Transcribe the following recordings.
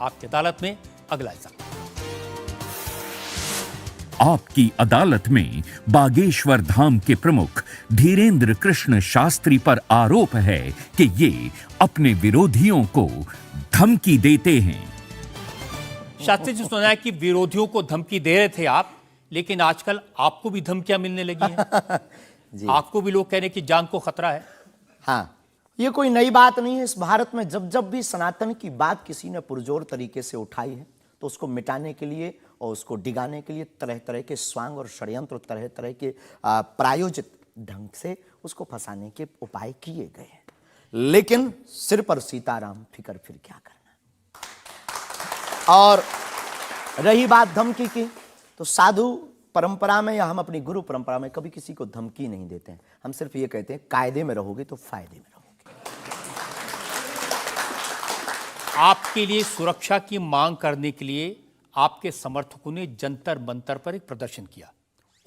आपकी अदालत में अगला हिस्सा। आपकी अदालत में बागेश्वर धाम के प्रमुख धीरेन्द्र कृष्ण शास्त्री पर आरोप है कि ये अपने विरोधियों को धमकी देते हैं। शास्त्री जी, सुना है कि विरोधियों को धमकी दे रहे थे आप, लेकिन आजकल आपको भी धमकियां मिलने लगी हैं। जी। आपको भी लोग कह रहे हैं कि जान को खतरा है। हाँ, ये कोई नई बात नहीं है। इस भारत में जब जब भी सनातन की बात किसी ने पुरजोर तरीके से उठाई है तो उसको मिटाने के लिए और उसको डिगाने के लिए तरह तरह के स्वांग और षड्यंत्र, तरह तरह के प्रायोजित ढंग से उसको फंसाने के उपाय किए गए हैं। लेकिन सिर पर सीताराम, फिकर फिर क्या करना। और रही बात धमकी की, तो साधु परंपरा में या हम अपनी गुरु परंपरा में कभी किसी को धमकी नहीं देते हैं। हम सिर्फ ये कहते हैं कायदे में रहोगे तो फायदे में रहोगे। आपके लिए सुरक्षा की मांग करने के लिए आपके समर्थकों ने जंतर मंतर पर एक प्रदर्शन किया,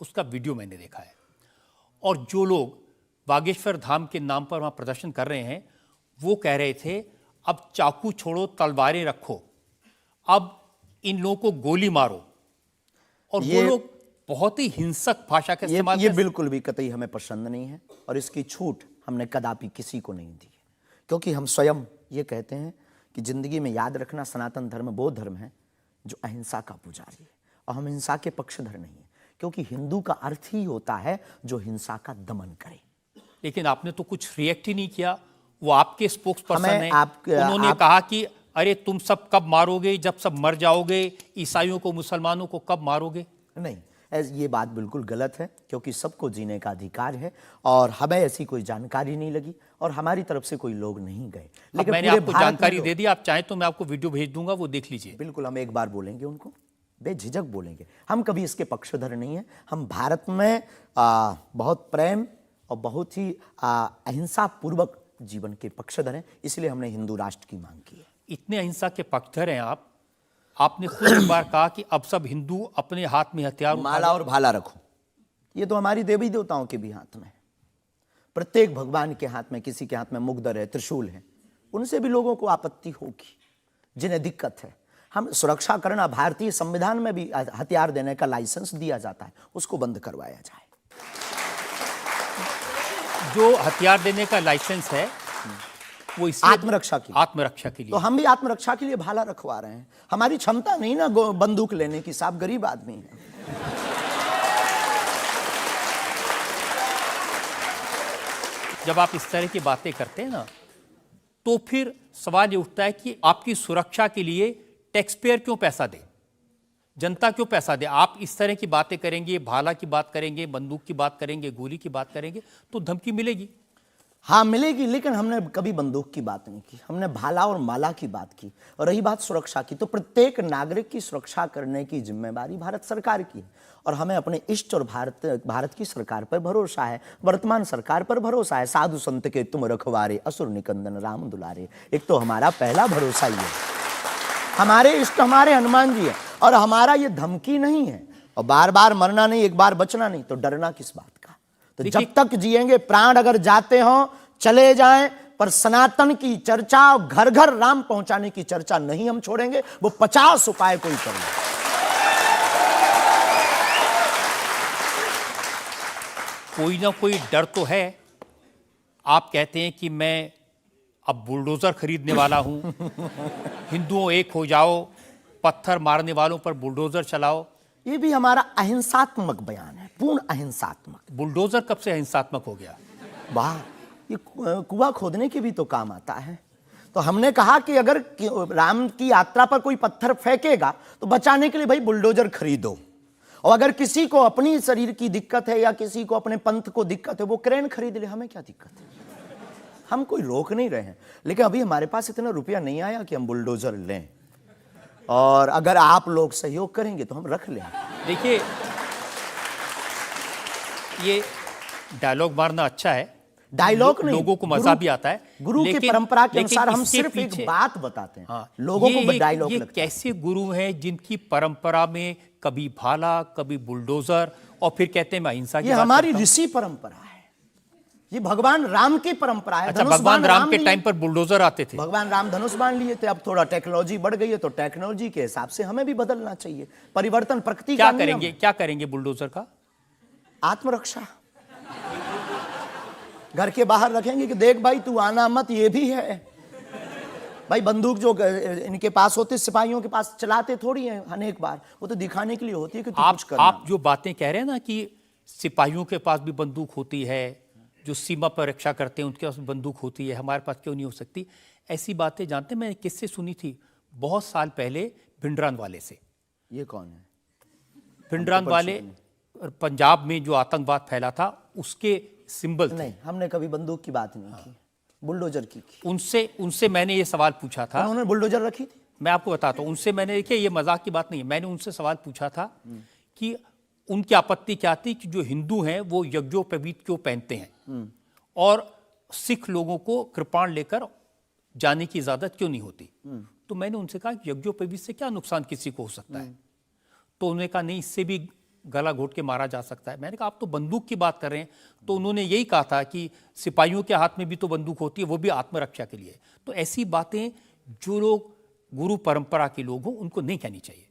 उसका वीडियो मैंने देखा है। और जो लोग बागेश्वर धाम के नाम पर वहां प्रदर्शन कर रहे हैं, वो कह रहे थे अब चाकू छोड़ो, तलवारें रखो, अब इन लोगों को गोली मारो। और वो लोग बहुत ही हिंसक भाषा का इस्तेमाल। ये बिल्कुल भी कतई हमें पसंद नहीं है और इसकी छूट हमने कदापि किसी को नहीं दी है, क्योंकि हम स्वयं ये कहते हैं कि जिंदगी में याद रखना, सनातन धर्म वो धर्म है जो अहिंसा का पुजारी है और हम हिंसा के पक्षधर नहीं है, क्योंकि हिंदू का अर्थ ही होता है जो हिंसा का दमन करे। लेकिन आपने तो कुछ रिएक्ट ही नहीं किया। वो आपके स्पोक्स पर्सन हैं, उन्होंने कहा कि अरे तुम सब कब मारोगे, जब सब मर जाओगे, ईसाइयों को, मुसलमानों को कब मारोगे। नहीं, ये बात बिल्कुल गलत है, क्योंकि सबको जीने का अधिकार है और हमें ऐसी कोई जानकारी नहीं लगी और हमारी तरफ से कोई लोग नहीं गए। लेकिन मैंने आपको जानकारी दे दी, आप चाहें तो मैं आपको वीडियो भेज दूंगा, वो देख लीजिए। बिल्कुल, हम एक बार बोलेंगे उनको, बेझिझक बोलेंगे। हम कभी इसके पक्षधर नहीं है। हम भारत में बहुत प्रेम और बहुत ही अहिंसा पूर्वक जीवन के पक्षधर हैं, इसलिए हमने हिंदू राष्ट्र की मांग की है। इतने अहिंसा के पक्षधर हैं आप, आपने खुद एक बार कहा कि अब सब हिंदू अपने हाथ में हथियार, माला और भाला रखो। ये तो हमारी देवी देवताओं के भी हाथ में है। प्रत्येक भगवान के हाथ में, किसी के हाथ में मुगदर है, त्रिशूल है, उनसे भी लोगों को आपत्ति होगी जिन्हें दिक्कत है। हम सुरक्षा करना, भारतीय संविधान में भी हथियार देने का लाइसेंस दिया जाता है, उसको बंद करवाया जाए। जो हथियार देने का लाइसेंस है वो आत्मरक्षा के लिए। तो हम भी आत्मरक्षा के लिए भाला रखवा रहे हैं। हमारी क्षमता नहीं ना बंदूक लेने की, साहब गरीब आदमी है। जब आप इस तरह की बातें करते हैं ना, तो फिर सवाल ये उठता है कि आपकी सुरक्षा के लिए टैक्स पेयर क्यों पैसा दे, जनता क्यों पैसा दे। आप इस तरह की बातें करेंगे, भाला की बात करेंगे, बंदूक की बात करेंगे, गोली की बात करेंगे, तो धमकी मिलेगी। हाँ मिलेगी, लेकिन हमने कभी बंदूक की बात नहीं की, हमने भाला और माला की बात की। और रही बात सुरक्षा की, तो प्रत्येक नागरिक की सुरक्षा करने की जिम्मेदारी भारत सरकार की है और हमें अपने इष्ट और भारत की सरकार पर भरोसा है, वर्तमान सरकार पर भरोसा है। साधु संत के तुम रखवारे, असुर निकंदन राम दुलारे, एक तो हमारा पहला भरोसा ही है। हमारे इष्ट हमारे हनुमान जी है और हमारा ये धमकी नहीं है। और बार बार मरना नहीं, एक बार बचना नहीं, तो डरना किस बात का। तो जब तक जिएंगे, प्राण अगर जाते हो चले जाएं, पर सनातन की चर्चा, घर घर राम पहुंचाने की चर्चा नहीं हम छोड़ेंगे। वो 50 उपाय कोई कर ले। कोई ना कोई डर तो है। आप कहते हैं कि मैं अब बुलडोजर खरीदने वाला हूं, हिंदुओं एक हो जाओ, पत्थर मारने वालों पर बुलडोजर चलाओ। ये भी हमारा अहिंसात्मक बयान है, पूर्ण अहिंसात्मक। बुलडोजर कब से अहिंसात्मक हो गया? वाह, ये कुआं खोदने के भी तो काम आता है। तो हमने कहा कि अगर राम की यात्रा पर कोई पत्थर फेंकेगा तो बचाने के लिए भाई बुलडोजर खरीदो, और अगर किसी को अपनी शरीर की दिक्कत है या किसी को अपने पंथ को दिक्कत है, वो क्रेन खरीद ले, हमें क्या दिक्कत है। हम कोई रोक नहीं रहे हैं, लेकिन अभी हमारे पास इतना रुपया नहीं आया कि हम बुलडोजर लें, और अगर आप लोग सहयोग करेंगे तो हम रख लें। देखिए, ये डायलॉग मारना अच्छा है, डायलॉग नहीं, लोगों को मजा भी आता है। गुरु की परंपरा के अनुसार हम सिर्फ एक बात बताते हैं। हाँ, लोगों को डायलॉग लगता है। कैसे गुरु हैं जिनकी परंपरा में कभी भाला, कभी बुलडोजर, और फिर कहते हैं मैं अहिंसा की बात करता हूं। हमारी ऋषि परंपरा है, ये भगवान राम की परंपरा है। अच्छा, धनुष भगवान बाण राम के लिए। टाइम पर बुलडोजर आते थे। भगवान राम धनुष बाण लिए थे। अब थोड़ा टेक्नोलॉजी बढ़ गई है तो टेक्नोलॉजी के हिसाब से हमें भी बदलना चाहिए। परिवर्तन प्रकृति का नियम है। क्या करेंगे बुलडोजर का? आत्मरक्षा। घर के बाहर रखेंगे कि देख भाई तू आना मत, ये भी है भाई। बंदूक जो इनके पास होते सिपाहियों के पास चलाते थोड़ी है अनेक बार, वो तो दिखाने के लिए होती है कि तू कुछ करना। आप जो बातें कह रहे हैं ना कि सिपाहियों के पास भी बंदूक होती है, जो सीमा पर रक्षा करते हैं उनके पास बंदूक होती है, हमारे पास क्यों नहीं हो सकती? ऐसी बातें जानते हैं, मैंने किससे सुनी थी बहुत साल पहले, भिंडरान वाले से। ये कौन है? भिंडरान वाले पंजाब में जो आतंकवाद फैला था उसके सिंबल थे। नहीं, हमने कभी बंदूक की बात नहीं की, बुलडोजर की। उनसे मैंने ये सवाल पूछा था। उन्होंने बुलडोजर रखी थी। मैं आपको बताता हूँ, उनसे मैंने, देखिए ये मजाक की बात नहीं है, मैंने उनसे सवाल पूछा था कि उनकी आपत्ति क्या थी कि जो हिंदू हैं वो यज्ञोपवीत क्यों पहनते हैं और सिख लोगों को कृपाण लेकर जाने की इजाजत क्यों नहीं होती। तो मैंने उनसे कहा कि यज्ञोपवीत से क्या नुकसान किसी को हो सकता है? तो उन्होंने कहा नहीं, इससे भी गला घोट के मारा जा सकता है। मैंने कहा आप तो बंदूक की बात कर रहे हैं। तो उन्होंने यही कहा था कि सिपाहियों के हाथ में भी तो बंदूक होती है, वो भी आत्मरक्षा के लिए। तो ऐसी बातें जो लोग गुरु परंपरा के लोग हों उनको नहीं कहनी चाहिए।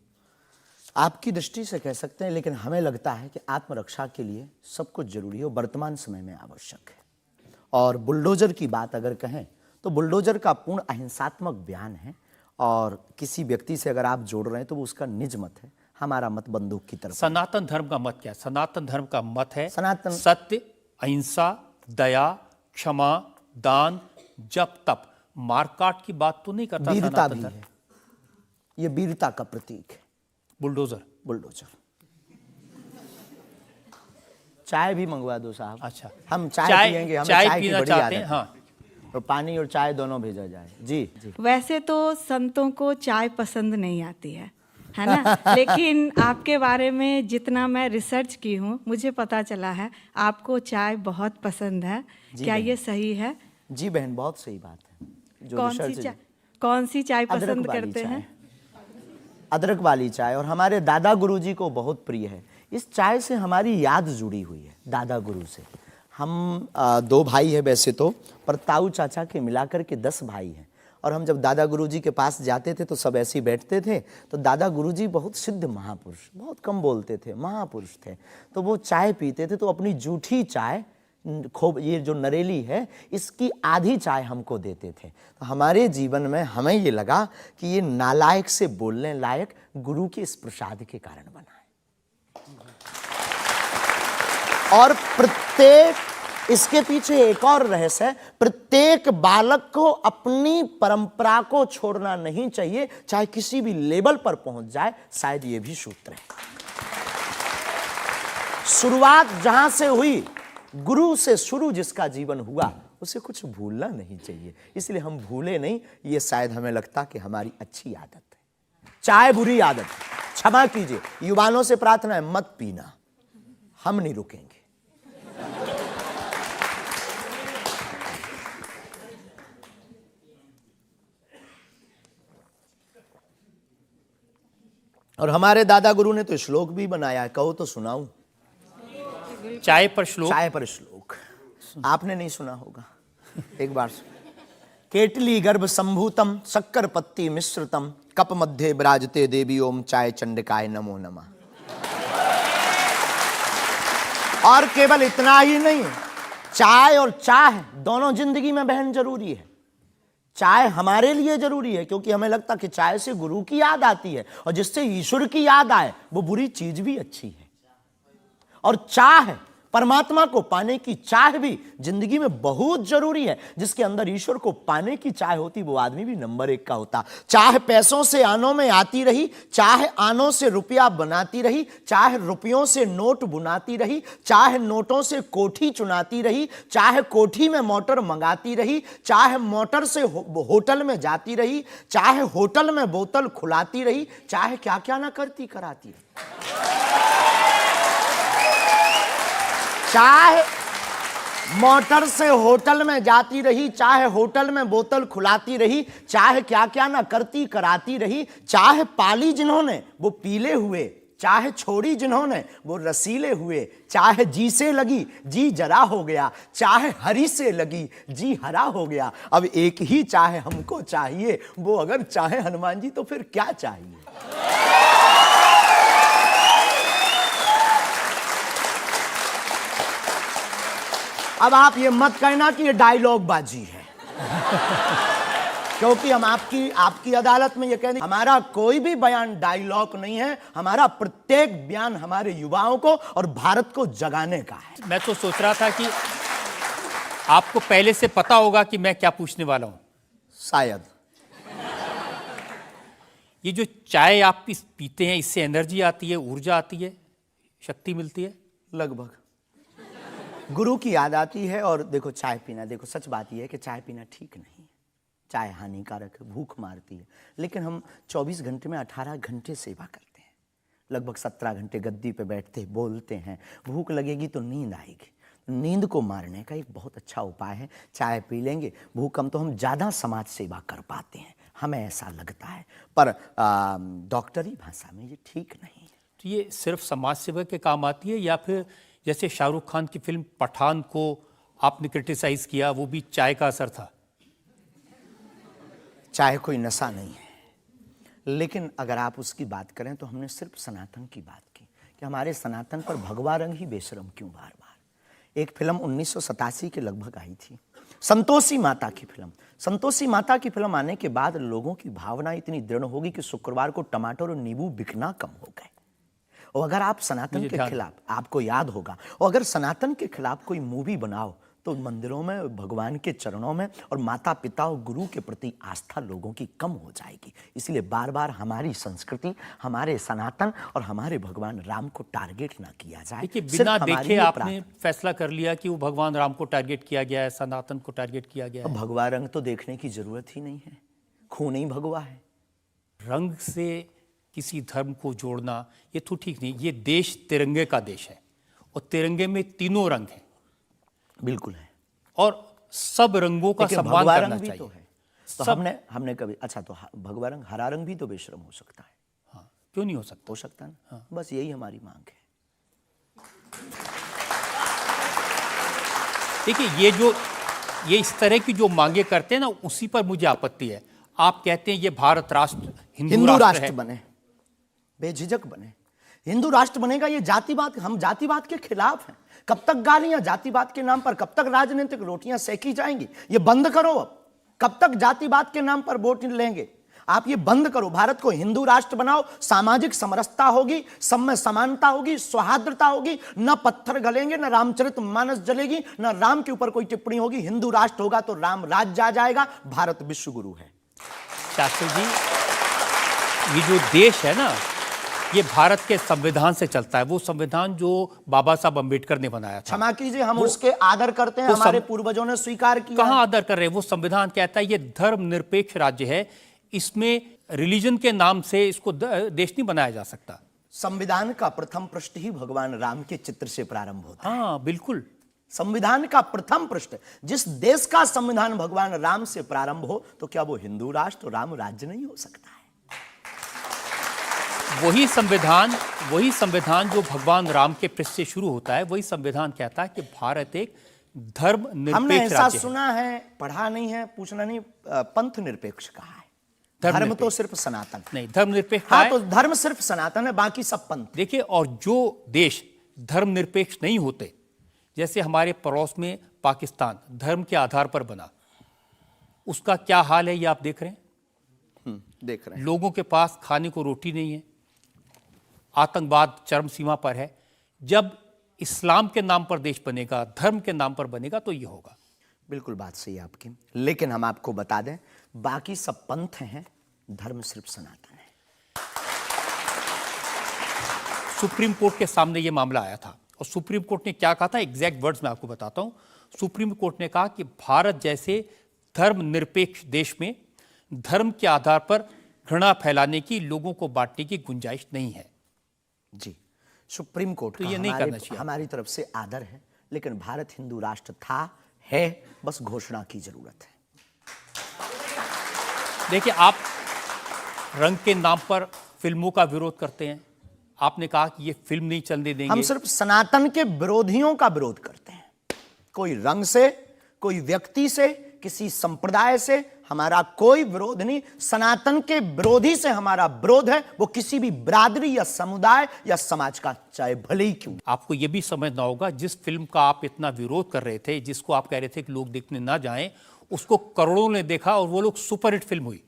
आपकी दृष्टि से कह सकते हैं, लेकिन हमें लगता है कि आत्मरक्षा के लिए सब कुछ जरूरी है और वर्तमान समय में आवश्यक है। और बुलडोजर की बात अगर कहें तो बुलडोजर का पूर्ण अहिंसात्मक बयान है और किसी व्यक्ति से अगर आप जोड़ रहे हैं तो वो उसका निज मत है। हमारा मत बंदूक की तरफ। सनातन धर्म का मत क्या है? सनातन धर्म का मत है सनातन सत्य, अहिंसा, दया, क्षमा, दान, जप, तप। मारकाट की बात तो नहीं करता। वीरता सनातन भी धर्म है, ये वीरता का प्रतीक है बुलडोजर। चाय भी मंगवा दो साहब। अच्छा, हम चाय पियेंगे, हमें चाय की पीना बड़ी चाहते आदत हैं। है। हाँ, और पानी और चाय दोनों भेजा जाए। जी जी। वैसे तो संतों को चाय पसंद नहीं आती है ना? लेकिन आपके बारे में जितना मैं रिसर्च की हूँ मुझे पता चला है आपको चाय बहुत पसंद है। क्या ये सही है? जी बहन, बहुत सही बात है। कौन सी चाय पसंद करते हैं? अदरक वाली चाय, और हमारे दादा गुरुजी को बहुत प्रिय है। इस चाय से हमारी याद जुड़ी हुई है दादा गुरु से। हम 2 भाई हैं वैसे तो, पर ताऊ चाचा के मिलाकर के 10 भाई हैं। और हम जब दादा गुरुजी के पास जाते थे तो सब ऐसे ही बैठते थे। तो दादा गुरुजी बहुत सिद्ध महापुरुष, बहुत कम बोलते थे, महापुरुष थे। तो वो चाय पीते थे तो अपनी जूठी चाय, खूब ये जो नरेली है, इसकी आधी चाय हमको देते थे। तो हमारे जीवन में हमें ये लगा कि ये नालायक से बोलने लायक गुरु के इस प्रसाद के कारण बना है। और प्रत्येक, इसके पीछे एक और रहस्य है, प्रत्येक बालक को अपनी परंपरा को छोड़ना नहीं चाहिए, चाहे किसी भी लेवल पर पहुंच जाए। शायद ये भी सूत्र है। शुरुआत जहां से हुई, गुरु से शुरू जिसका जीवन हुआ, उसे कुछ भूलना नहीं चाहिए। इसलिए हम भूले नहीं, ये शायद हमें लगता कि हमारी अच्छी आदत है। चाय बुरी आदत, क्षमा कीजिए। युवाओं से प्रार्थना है, मत पीना, हम नहीं रुकेंगे। और हमारे दादा गुरु ने तो श्लोक भी बनाया है, कहो तो सुनाऊं। चाय पर श्लोक। चाय पर श्लोक आपने नहीं सुना होगा, एक बार। केटली गर्भ संभूतम शक्कर पत्ती मिश्रितम कप मध्य विराजते देवी ओम चाय चंडिकाय नमो नमः। और केवल इतना ही नहीं, चाय और चाह दोनों जिंदगी में बहन जरूरी है। चाय हमारे लिए जरूरी है क्योंकि हमें लगता कि चाय से गुरु की याद आती है, और जिससे ईश्वर की याद आए वो बुरी चीज भी अच्छी है। और चाह, परमात्मा को पाने की चाह भी जिंदगी में बहुत जरूरी है। जिसके अंदर ईश्वर को पाने की चाह होती, वो आदमी भी नंबर 1 का होता। चाह पैसों से आनों में आती रही, चाह आनों से रुपया बनाती रही, चाह रुपयों से नोट बुनाती रही, चाह नोटों से कोठी चुनाती रही, चाह कोठी में मोटर मंगाती रही, चाह मोटर से होटल में जाती रही, चाहे होटल में बोतल खुलाती रही, चाहे क्या क्या ना करती कराती रही। चाहे मोटर से होटल में जाती रही, चाहे होटल में बोतल खुलाती रही, चाहे क्या क्या ना करती कराती रही, चाहे पाली जिन्होंने वो पीले हुए चाहे छोड़ी जिन्होंने वो रसीले हुए, चाहे जी से लगी जी जरा हो गया, चाहे हरी से लगी जी हरा हो गया। अब एक ही चाहे हमको चाहिए, वो अगर चाहे हनुमान जी तो फिर क्या चाहिए। अब आप ये मत कहना कि ये डायलॉग बाजी है क्योंकि हम आपकी अदालत में ये कहने, हमारा कोई भी बयान डायलॉग नहीं है, हमारा प्रत्येक बयान हमारे युवाओं को और भारत को जगाने का है। मैं तो सोच रहा था कि आपको पहले से पता होगा कि मैं क्या पूछने वाला हूं। शायद ये जो चाय आप पीते हैं, इससे एनर्जी आती है, ऊर्जा आती है, शक्ति मिलती है? लगभग गुरु की याद आती है। और देखो चाय पीना, देखो सच बात यह है कि चाय पीना ठीक नहीं है, चाय हानिकारक है, भूख मारती है। लेकिन हम 24 घंटे में 18 घंटे सेवा करते हैं, लगभग 17 घंटे गद्दी पे बैठते बोलते हैं। भूख लगेगी तो नींद आएगी, नींद को मारने का एक बहुत अच्छा उपाय है चाय पी लेंगे। भूख कम तो हम ज़्यादा समाज सेवा कर पाते हैं, हमें ऐसा लगता है, पर डॉक्टरी भाषा में ये ठीक नहीं है। तो ये सिर्फ समाज सेवा के काम आती है, या फिर जैसे शाहरुख खान की फिल्म पठान को आपने क्रिटिसाइज किया, वो भी चाय का असर था? चाय कोई नशा नहीं है, लेकिन अगर आप उसकी बात करें तो हमने सिर्फ सनातन की बात की कि हमारे सनातन पर भगवा रंग ही बेशरम क्यों बार बार। एक फिल्म 1987 के लगभग आई थी, संतोषी माता की फिल्म। संतोषी माता की फिल्म आने के बाद लोगों की भावना इतनी दृढ़ होगी कि शुक्रवार को टमाटर और नींबू बिकना कम हो गए। और अगर आप सनातन के खिलाफ, आपको याद होगा, और अगर सनातन के खिलाफ कोई मूवी बनाओ तो मंदिरों में, भगवान के चरणों में और माता पिता और गुरु के प्रति आस्था लोगों की कम हो जाएगी। इसलिए बार बार हमारी संस्कृति, हमारे सनातन और हमारे भगवान राम को टारगेट ना किया जाए। देखिए, बिना देखे आपने फैसला कर लिया कि वो भगवान राम को टारगेट किया गया है, सनातन को टारगेट किया गया है। भगवा रंग तो देखने की जरूरत ही नहीं है, खून ही भगवा है। रंग से किसी धर्म को जोड़ना ये तो ठीक नहीं। ये देश तिरंगे का देश है और तिरंगे में तीनों रंग हैं। बिल्कुल है, और सब रंगों का सम्मान करना चाहिए। तो है तो हमने कभी, अच्छा तो भगवा रंग, हरा रंग भी तो बेशरम हो सकता है। हाँ, क्यों नहीं हो सकता? हो सकता है ना। हाँ। बस यही हमारी मांग है। देखिए, ये इस तरह की जो मांगे करते हैं ना, उसी पर मुझे आपत्ति है। आप कहते हैं ये भारत राष्ट्र हिंदू राष्ट्र बने, बेझिझक बने, हिंदू राष्ट्र बनेगा। ये जातिवाद, हम जातिवाद के खिलाफ हैं। कब तक गालियां जातिवाद के नाम पर, कब तक राजनीतिक रोटियां सेकी जाएंगी? ये बंद करो अब। कब तक जातिवाद के नाम पर वोट लेंगे? आप ये बंद करो, भारत को हिंदू राष्ट्र बनाओ। सामाजिक समरसता होगी, सब में समानता होगी, सौहार्दता होगी, न पत्थर गलेंगे, न रामचरितमानस जलेगी, न राम के ऊपर कोई टिप्पणी होगी। हिंदू राष्ट्र होगा तो राम राज्य आ जाएगा। भारत विश्व गुरु है। शास्त्री जी, ये जो देश है ना, ये भारत के संविधान से चलता है। वो संविधान जो बाबा साहब अंबेडकर ने बनाया था। क्षमा कीजिए, हम उसके आदर करते हैं, हमारे पूर्वजों ने स्वीकार किया। कहां आदर कर रहे हैं? वो संविधान कहता है ये धर्मनिरपेक्ष राज्य है, इसमें रिलीजन के नाम से इसको देश नहीं बनाया जा सकता। संविधान का प्रथम पृष्ठ ही भगवान राम के चित्र से प्रारंभ होता है। हाँ, बिल्कुल। संविधान का प्रथम पृष्ठ, जिस देश का संविधान भगवान राम से प्रारंभ हो, तो क्या वो हिंदू राष्ट्र, राम राज्य नहीं हो सकता है? वही संविधान जो भगवान राम के पृष्ठ से शुरू होता है, वही संविधान कहता है कि भारत एक धर्मनिरपेक्ष हमने राज्य ऐसा है। सुना है, पढ़ा नहीं है, पूछना नहीं, पंथ निरपेक्ष कहा है। धर्म तो सिर्फ सनातन नहीं, धर्मनिरपेक्ष। हाँ, तो धर्म सिर्फ सनातन है, बाकी सब पंथ। देखिए, और जो देश धर्मनिरपेक्ष नहीं होते, जैसे हमारे पड़ोस में पाकिस्तान धर्म के आधार पर बना, उसका क्या हाल है ये आप देख रहे हैं। देख रहे हैं, लोगों के पास खाने को रोटी नहीं है, आतंकवाद चरम सीमा पर है। जब इस्लाम के नाम पर देश बनेगा, धर्म के नाम पर बनेगा, तो ये होगा। बिल्कुल बात सही है आपकी, लेकिन हम आपको बता दें, बाकी सब पंथ हैं, धर्म सिर्फ सनातन है। सुप्रीम कोर्ट के सामने ये मामला आया था, और सुप्रीम कोर्ट ने क्या कहा था, एग्जैक्ट वर्ड्स मैं आपको बताता हूं। सुप्रीम कोर्ट ने कहा कि भारत जैसे धर्मनिरपेक्ष देश में धर्म के आधार पर घृणा फैलाने की, लोगों को बांटने की गुंजाइश नहीं है। जी, सुप्रीम कोर्ट तो का ये नहीं करना चाहिए। हमारी तरफ से आदर है, लेकिन भारत हिंदू राष्ट्र था, है, बस घोषणा की जरूरत है। देखिए, आप रंग के नाम पर फिल्मों का विरोध करते हैं, आपने कहा कि ये फिल्म नहीं चलने हम देंगे। सिर्फ सनातन के विरोधियों का विरोध करते हैं। कोई रंग से, कोई व्यक्ति से, किसी संप्रदाय से हमारा कोई विरोध नहीं। सनातन के विरोधी से हमारा विरोध है, वो किसी भी बिरादरी या समुदाय या समाज का, चाहे भले ही क्यों। आपको ये भी समझना होगा, जिस फिल्म का आप इतना विरोध कर रहे थे, जिसको आप कह रहे थे कि लोग देखने ना जाएं, उसको करोड़ों ने देखा और वो लोग सुपरहिट फिल्म हुई।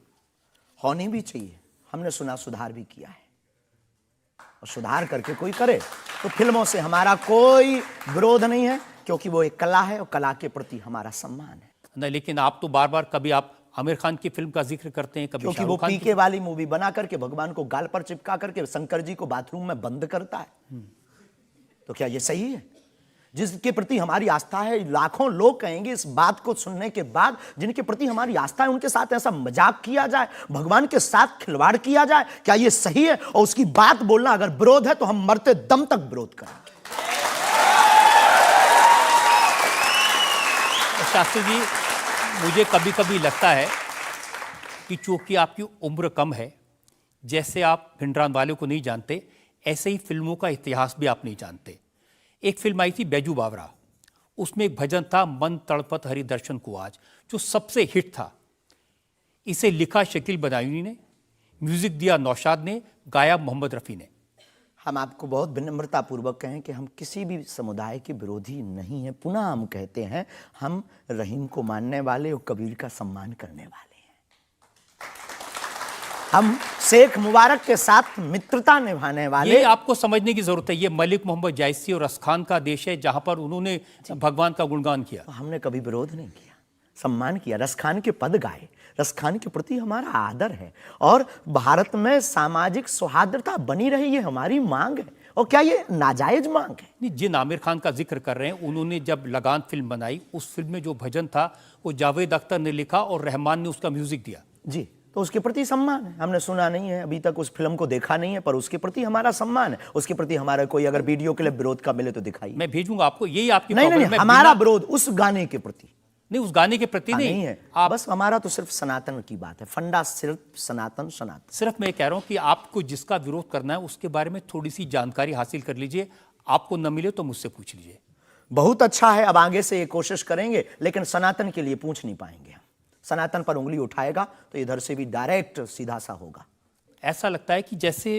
होनी भी चाहिए। हमने सुना सुधार भी किया है, और सुधार करके कोई करे तो फिल्मों से हमारा कोई विरोध नहीं है, क्योंकि वो एक कला है और कला के प्रति हमारा सम्मान है। नहीं, लेकिन आप तो बार बार कभी आप आमिर खान की फिल्म का जिक्र करते हैं, कभी क्योंकि वो शाहरुख खान पीके वाली मूवी बना करके भगवान को गाल पर चिपका करके शंकर जी को बाथरूम में बंद करता है। तो क्या ये सही है? जिसके प्रति हमारी आस्था है, लाखों लोग कहेंगे इस बात को सुनने के बाद, जिनके प्रति हमारी आस्था है, उनके साथ ऐसा मजाक किया जाए, भगवान के साथ खिलवाड़ किया जाए, क्या ये सही है? और उसकी बात बोलना अगर विरोध है तो हम मरते दम तक विरोध करेंगे। शास्त्री जी, मुझे कभी कभी लगता है कि चूंकि आपकी उम्र कम है, जैसे आप भिंडरान वाले को नहीं जानते, ऐसे ही फिल्मों का इतिहास भी आप नहीं जानते। एक फिल्म आई थी बैजू बावरा, उसमें एक भजन था, मन तड़पत हरि दर्शन को आज, जो सबसे हिट था। इसे लिखा शकील बदायूनी ने, म्यूजिक दिया नौशाद ने, गाया मोहम्मद रफ़ी ने। हम आपको बहुत विनम्रता पूर्वक कहें कि हम किसी भी समुदाय के विरोधी नहीं हैं। पुनः हम कहते हैं, हम रहीम को मानने वाले और कबीर का सम्मान करने वाले हैं। हम शेख मुबारक के साथ मित्रता निभाने वाले। ये आपको समझने की जरूरत है, ये मलिक मोहम्मद जायसी और रसखान का देश है, जहां पर उन्होंने भगवान का गुणगान किया। हमने कभी विरोध नहीं किया, सम्मान किया, रसखान के पद गाए। रसखान के प्रति हमारा आदर है, और भारत में सामाजिक सौहार्दता बनी रही है, हमारी मांग है। और क्या ये नाजायज मांग है? नहीं, जिन आमिर खान का जिक्र कर रहे हैं, उन्होंने जब लगान फिल्म बनाई, उस फिल्म में जो भजन था वो जावेद अख्तर ने लिखा और रहमान ने उसका म्यूजिक दिया। जी, तो उसके प्रति सम्मान है। हमने सुना नहीं है, अभी तक उस फिल्म को देखा नहीं है, पर उसके प्रति हमारा सम्मान है। उसके प्रति हमारा कोई अगर वीडियो के लिए विरोध का मिले तो दिखाइए। मैं भेजूंगा आपको, यही आपकी नहीं, प्रॉब्लम है। हमारा विरोध उस गाने के प्रति नहीं, उस गाने के प्रति नहीं है। आप बस हमारा तो सिर्फ सनातन की बात है, फंडा सिर्फ सनातन। सिर्फ मैं कह रहा हूं कि आपको जिसका विरोध करना है उसके बारे में थोड़ी सी जानकारी हासिल कर लीजिए। आपको न मिले तो मुझसे पूछ लीजिए। बहुत अच्छा है, अब आगे से ये कोशिश करेंगे, लेकिन सनातन के लिए पूछ नहीं पाएंगे हम। सनातन पर उंगली उठाएगा तो इधर से भी डायरेक्ट सीधा सा होगा। ऐसा लगता है कि जैसे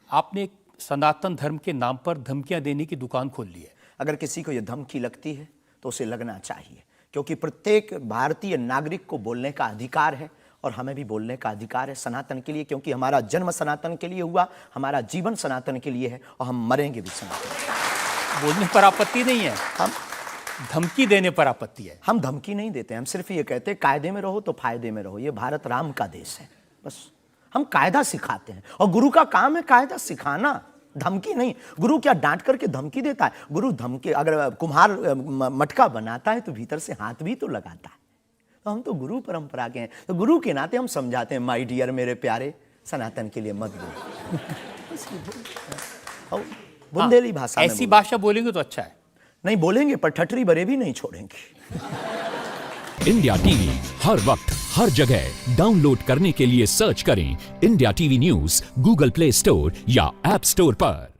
आपने सनातन धर्म के नाम पर धमकियां देने की दुकान खोल ली है। अगर किसी को यह धमकी लगती है तो उसे लगना चाहिए, क्योंकि प्रत्येक भारतीय नागरिक को बोलने का अधिकार है, और हमें भी बोलने का अधिकार है सनातन के लिए, क्योंकि हमारा जन्म सनातन के लिए हुआ, हमारा जीवन सनातन के लिए है, और हम मरेंगे भी सनातन। बोलने पर आपत्ति नहीं है, हम धमकी देने पर आपत्ति है। हम धमकी नहीं देते, हम सिर्फ ये कहते हैं कायदे में रहो तो फायदे में रहो। ये भारत राम का देश है, बस हम कायदा सिखाते हैं, और गुरु का काम है कायदा सिखाना, धमकी नहीं। गुरु क्या डांट करके धमकी देता है? गुरु धमकी, अगर कुम्हार मटका बनाता है तो भीतर से हाथ भी तो लगाता है। तो हम तो गुरु परंपरा के हैं, तो गुरु के नाते हम समझाते हैं, माय डियर, मेरे प्यारे, सनातन के लिए मत बोलो। बुंदेली भाषा में ऐसी बोलो। भाषा बोलेंगे तो अच्छा है। नहीं बोलेंगे, पर ठटरी बरे भी नहीं छोड़ेंगे। इंडिया टीवी हर वक्त हर जगह डाउनलोड करने के लिए सर्च करें India TV news Google play store या ऐप स्टोर पर।